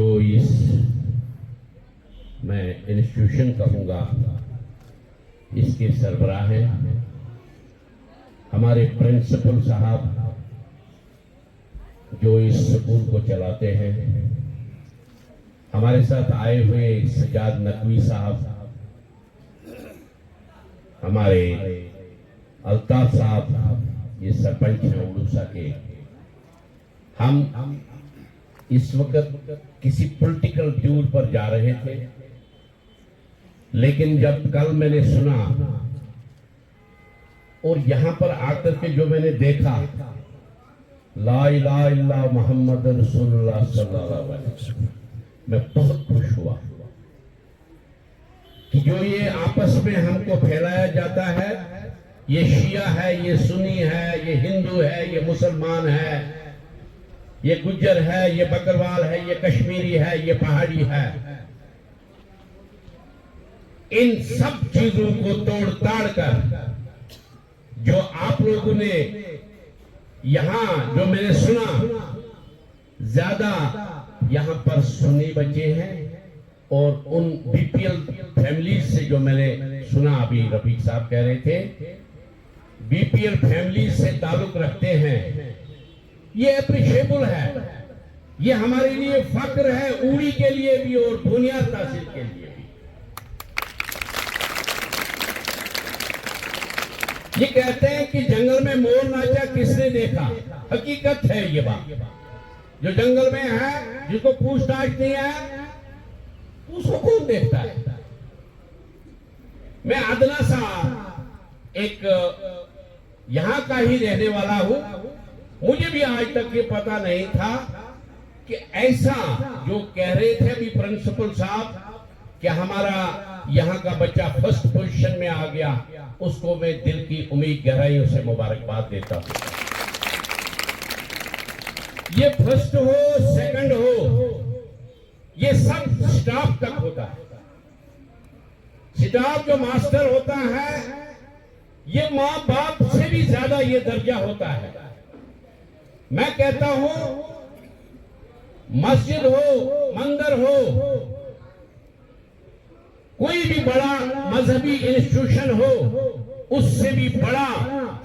जो इस मैं इंस्टीट्यूशन कहूँगा इसके सरबराह हैं हमारे प्रिंसिपल साहब जो इस स्कूल को चलाते हैं, हमारे साथ आए हुए सजाद नकवी साहब, हमारे अल्ताफ साहब, ये सरपंच हैं उड़ूसा के। हम इस वक्त किसी पॉलिटिकल टूर पर जा रहे थे, लेकिन जब कल मैंने सुना और यहां पर आकर के जो मैंने देखा, ला इलाहा इल्ला मोहम्मद रसूलुल्लाह सल्लल्लाहु अलैहि वसल्लम, मैं बहुत खुश हुआ कि जो ये आपस में हमको फैलाया जाता है, ये शिया है, ये सुन्नी है, ये हिंदू है, ये मुसलमान है, ये गुज्जर है, ये बकरवाल है, ये कश्मीरी है, ये पहाड़ी है, इन सब चीजों को तोड़ ताड़ कर जो आप लोगों ने यहां जो मैंने सुना, ज्यादा यहां पर सुन्नी बच्चे हैं और उन बीपीएल फैमिलीज से जो मैंने सुना, अभी रफीक साहब कह रहे थे, बीपीएल फैमिलीज से ताल्लुक रखते हैं, ये अप्रिशिएबल है, ये हमारे लिए फक्र है, उड़ी के लिए भी और बुनियाद तासीर के लिए भी। ये कहते हैं कि जंगल में मोर नाचा किसने देखा, हकीकत है ये बात। जो जंगल में है, जिसको पूछताछ नहीं है, उसको कौन देखता है। मैं अदना सा एक यहां का ही रहने वाला हूं, मुझे भी आज तक ये पता नहीं था कि ऐसा जो कह रहे थे अभी प्रिंसिपल साहब कि हमारा यहाँ का बच्चा फर्स्ट पोजीशन में आ गया, उसको मैं दिल की उम्मीद गहराइयों से मुबारकबाद देता हूं। ये फर्स्ट हो सेकंड हो, ये सब स्टाफ तक होता है। स्टाफ जो मास्टर होता है, ये मां बाप से भी ज्यादा ये दर्जा होता है। मैं कहता हूं, मस्जिद हो, मंदिर हो, कोई भी बड़ा मजहबी इंस्टीट्यूशन हो, उससे भी बड़ा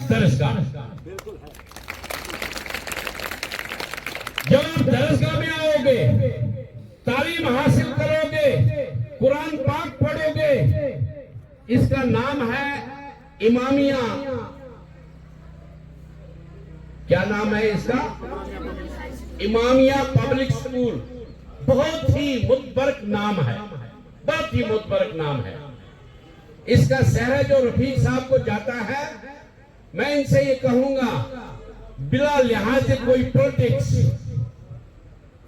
दरसगाह। जब आप दरसगाह में आओगे, तालीम हासिल करोगे, कुरान पाक पढ़ोगे, इसका नाम है इमामिया। क्या नाम है इसका? Imamia public school. बहुत ही मुतबरक नाम है, बहुत ही मुतबरक नाम है। इसका सहरा जो रफीक साहब को जाता है, मैं इनसे ये कहूंगा, बिला लिहाज से कोई पॉलिटिक्स,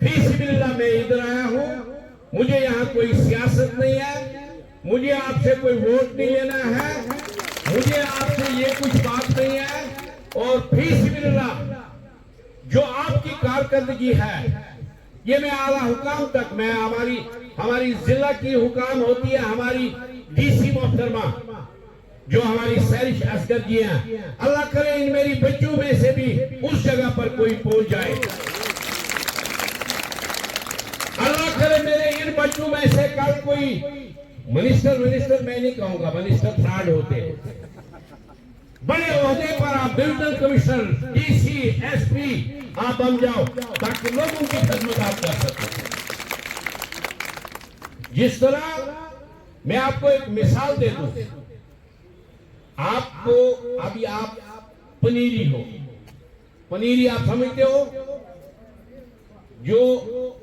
फीसिबिल्लाह मैं इधर आया हूं, मुझे यहां कोई सियासत नहीं है, मुझे आपसे कोई वोट नहीं लेना है, मुझे आपसे ये कुछ बात नहीं है, और फीसिबिल्लाह जो आपकी कारकर्दगी है, ये मैं आला हुकाम तक, मैं हमारी जिला की हुकाम होती है, हमारी डीसी मोहतरमा जो हमारी सैरिश असगर जी हैं, अल्लाह करे इन मेरी बच्चों में से भी उस जगह पर कोई पहुंच जाए। अल्लाह करे मेरे इन बच्चों में से कल कोई मिनिस्टर मैं नहीं कहूंगा, मिनिस्टर फ्रॉड होते हैं, बड़े ओहदे पर आप डिविजनल कमिश्नर, डीसी, एसपी आप बन जाओ, ताकि लोगों की खिदमत आप कर सकें। जिस तरह मैं आपको एक मिसाल दे दूं, आपको अभी आप पनीरी हो, पनीरी आप समझते हो, जो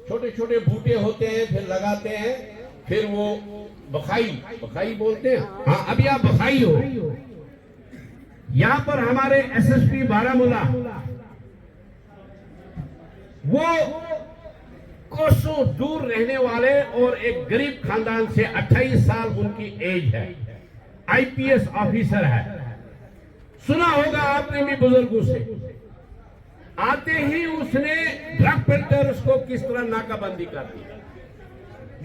छोटे छोटे बूटे होते हैं, फिर लगाते हैं, फिर वो बखाई बोलते हैं, हाँ अभी आप बखाई हो। यहां पर हमारे एसएसपी बारामूला, वो कोसों दूर रहने वाले और एक गरीब खानदान से 28 साल उनकी एज है, आईपीएस ऑफिसर है। सुना होगा आपने भी बुजुर्गों से, आते ही उसने ड्रग पेडलर्स को किस तरह नाकाबंदी कर दी।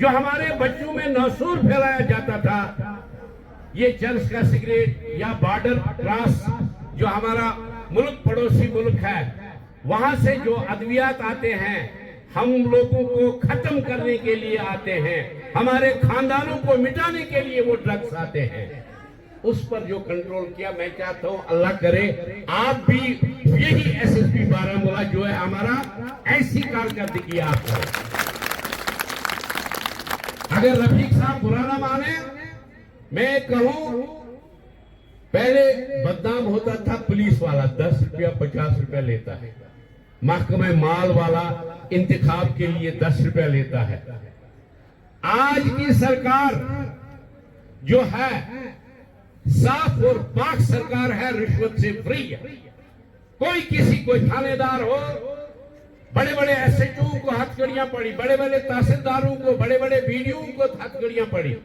जो हमारे बच्चों में नसूर फैलाया जाता था, ये चर्च का सिगरेट या बॉर्डर क्रॉस, जो हमारा मुल्क पड़ोसी मुल्क है, वहां से जो अद्वियात आते हैं, हम लोगों को खत्म करने के लिए आते हैं, हमारे खानदानों को मिटाने के लिए वो ड्रग्स आते हैं। उस पर जो कंट्रोल किया, मैं चाहता हूं अल्लाह करे आप भी यही एसएसपी बारामूला जो है हमारा ऐसी कारकर्दगी आप करें। अगर रफीक साहब बुरा ना माने, मैं कहूं पहले बदनाम होता था पुलिस वाला 10 रुपया 50 रुपया लेता है, महकमे माल वाला इंतखाब के लिए 10 रुपया लेता है। आज की सरकार जो है साफ और पाक सरकार है, रिश्वत से फ्री है। कोई किसी कोई थानेदार हो, बड़े बड़े एसएचओ को हथकड़ियां पड़ी, बड़े बड़े तहसीलदारों को, बड़े बड़े बीडीओ को हथकड़ियां पड़ी।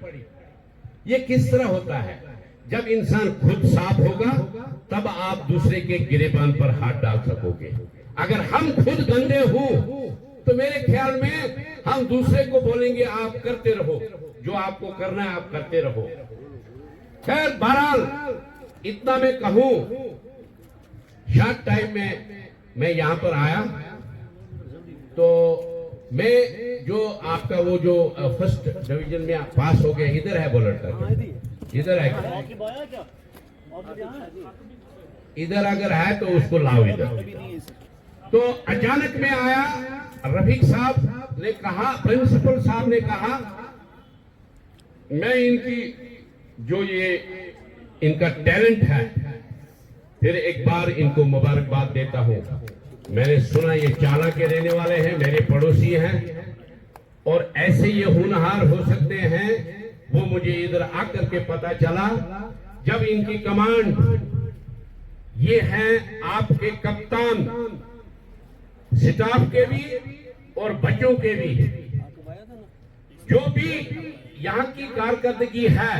ये किस तरह होता है? जब इंसान खुद साफ होगा तब आप दूसरे के गिरेबान पर हाथ डाल सकोगे। अगर हम खुद गंदे हो तो मेरे ख्याल में हम दूसरे को बोलेंगे आप करते रहो, जो आपको करना है आप करते रहो। खैर बहरहाल इतना मैं कहूं, शॉर्ट टाइम में मैं यहां पर आया तो मैं जो आपका वो जो फर्स्ट डिवीजन में पास हो गया, इधर है बुलेट का, इधर है, इधर अगर है तो उसको लाओ इधर। तो अचानक में आया, रफीक साहब ने कहा, प्रिंसिपल साहब ने कहा मैं इनकी जो ये इनका टैलेंट है, फिर एक बार इनको मुबारकबाद देता हूं। मैंने सुना ये चाला के रहने वाले हैं, मेरे पड़ोसी हैं और ऐसे ये होनहार हो सकते हैं, वो मुझे इधर आकर के पता चला जब इनकी कमांड ये हैं आपके कप्तान, स्टाफ के भी और बच्चों के भी। जो भी यहाँ की कारकर्दगी है,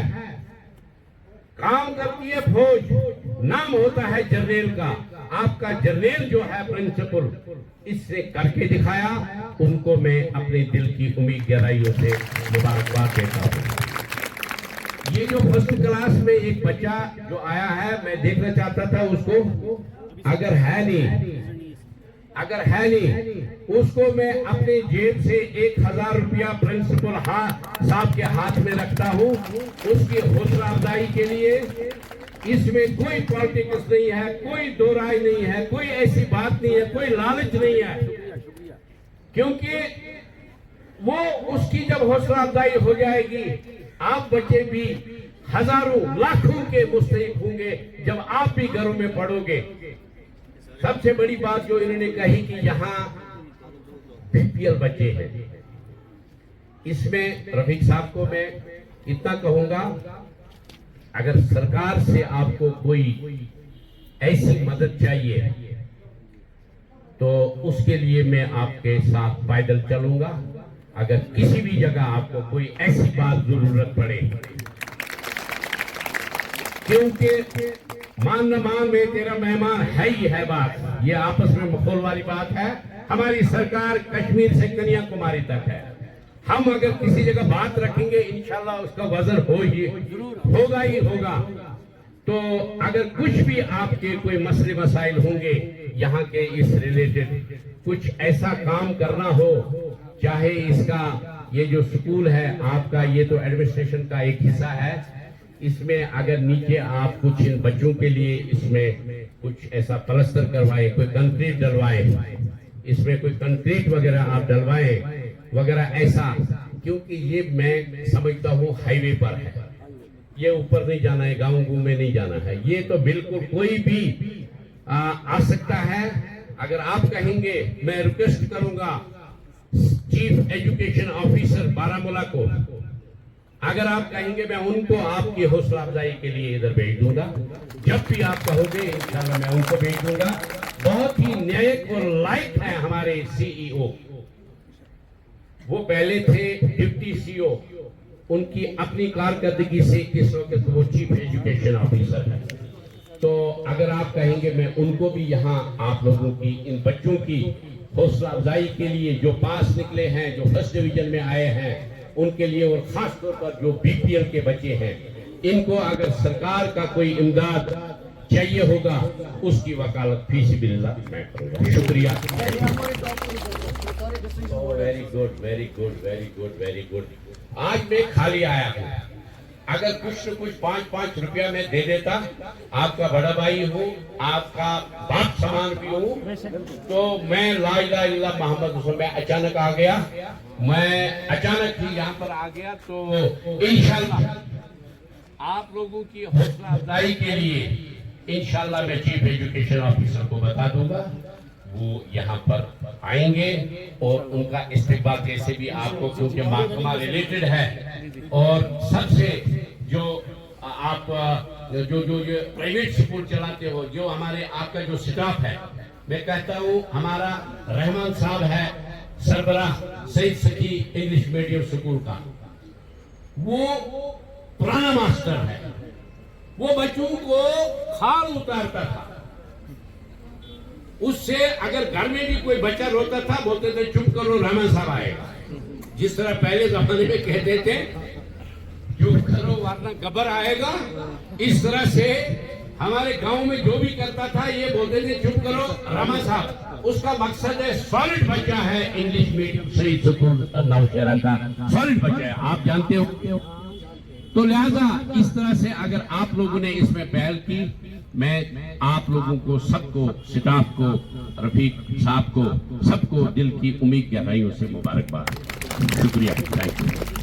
काम करती है फौज, नाम होता है जर्नल का, आपका जर्नल जो है प्रिंसिपल इससे करके दिखाया, उनको मैं अपने दिल की उम्मीद गहराइयों से मुबारकबाद देता हूँ। ये जो फर्स्ट क्लास में एक बच्चा जो आया है, मैं देखना चाहता था उसको, अगर है नहीं उसको मैं अपने जेब से 1000 रुपया प्रिंसिपल साहब के हाथ में रखता हूँ, उसकी हौसला अफजाई के लिए। इसमें कोई पॉलिटिक्स नहीं है, कोई दो राय नहीं है, कोई ऐसी बात नहीं है, कोई लालच नहीं है, क्योंकि वो उसकी जब हौसला अफजाई हो जाएगी, आप बच्चे भी हजारों लाखों के मुस्तहिक होंगे जब आप भी घरों में पढ़ोगे। सबसे बड़ी बात जो इन्होंने कही कि यहाँ बीपीएल बच्चे हैं, इसमें रफीक साहब को मैं इतना कहूंगा, अगर सरकार से आपको कोई ऐसी मदद चाहिए तो उसके लिए मैं आपके साथ पैदल चलूंगा। अगर किसी भी जगह आपको कोई ऐसी बात जरूरत पड़े, क्योंकि मान न मान में तेरा मेहमान है ही है बात, ये आपस में मखौल वाली बात है। हमारी सरकार कश्मीर से कन्याकुमारी तक है, हम अगर किसी जगह बात रखेंगे इंशाल्लाह उसका वजन होगा ही होगा। तो अगर कुछ भी आपके कोई मसले मसाइल होंगे यहाँ के इस रिलेटेड, कुछ ऐसा काम करना हो, चाहे इसका ये जो स्कूल है आपका, ये तो एडमिनिस्ट्रेशन का एक हिस्सा है, इसमें अगर नीचे आप कुछ इन बच्चों के लिए इसमें कुछ ऐसा प्लास्टर करवाए, कोई कंक्रीट डलवाए, इसमें कोई कंक्रीट वगैरह आप डलवाए वगैरह ऐसा, क्योंकि ये मैं समझता हूँ हाईवे पर है, ये ऊपर नहीं जाना है, गाँव में नहीं जाना है, ये तो बिल्कुल कोई भी आ सकता है। अगर आप कहेंगे, मैं रिक्वेस्ट करूंगा चीफ एजुकेशन ऑफिसर बारामूला को, अगर आप कहेंगे मैं उनको आपकी हौसला अफजाई के लिए इधर भेज दूंगा, जब भी आप कहोगे इंशाल्लाह मैं उनको भेज दूंगा। बहुत ही न्यायिक और लायक है हमारे सीईओ, वो पहले थे डिप्टी सीईओ, उनकी अपनी कारकर्दगी से इस वक्त वो चीफ एजुकेशन ऑफिसर है। तो अगर आप कहेंगे मैं उनको भी यहाँ आप लोगों की, इन बच्चों की हौसला अफजाई के लिए जो पास निकले हैं, जो फर्स्ट डिवीजन में आए हैं, उनके लिए, और खास तौर पर जो बीपीएल के बच्चे हैं, इनको अगर सरकार का कोई इमदाद चाहिए होगा उसकी वकालत फीसिबिल्लाह मैं करूंगा। शुक्रिया। Very good, very good, very good, very good. आज मैं खाली आया हूँ, अगर कुछ न कुछ 5-5 रुपया मैं दे देता, आपका बड़ा भाई हूँ, आपका बाप समान भी हूँ, तो मैं ला इलाहा इल्लल्लाह मोहम्मद रसूल, मैं अचानक आ गया, मैं अचानक ही यहाँ पर आ गया, तो इंशाल्लाह आप लोगों की हौसला अफजाई के लिए इंशाल्लाह मैं चीफ एजुकेशन ऑफिसर को बता दूंगा, वो यहाँ पर आएंगे और उनका इस्तेमाल जैसे भी आपको, क्योंकि महकमा रिलेटेड है और सबसे जो आप जो प्राइवेट स्कूल चलाते हो, जो हमारे आपका जो स्टाफ है, मैं कहता हूँ हमारा रहमान साहब है सरबराह सईद सखी इंग्लिश मीडियम स्कूल का, वो पुराना मास्टर है, वो बच्चों को खाल उतारता था, उससे अगर घर में भी कोई बच्चा रोता था बोलते थे चुप करो रहमान साहब आएगा, जिस तरह पहले जमाने में कहते थे चुप करो वरना गब्बर आएगा, इस तरह से हमारे गांव में जो भी करता था ये बोलते थे चुप करो रहमान साहब, उसका मकसद है सॉलिड बच्चा है, इंग्लिश मीडियम सही स्कूल नौशहरा का सॉलिड बच्चा है, आप जानते हो। तो लिहाजा इस तरह से अगर आप लोगों ने इसमें पहल की, मैं आप लोगों को सबको, स्टाफ को, रफीक साहब को, सबको दिल की उम्मीद गहराइयों से मुबारकबाद, शुक्रिया, थैंक यू।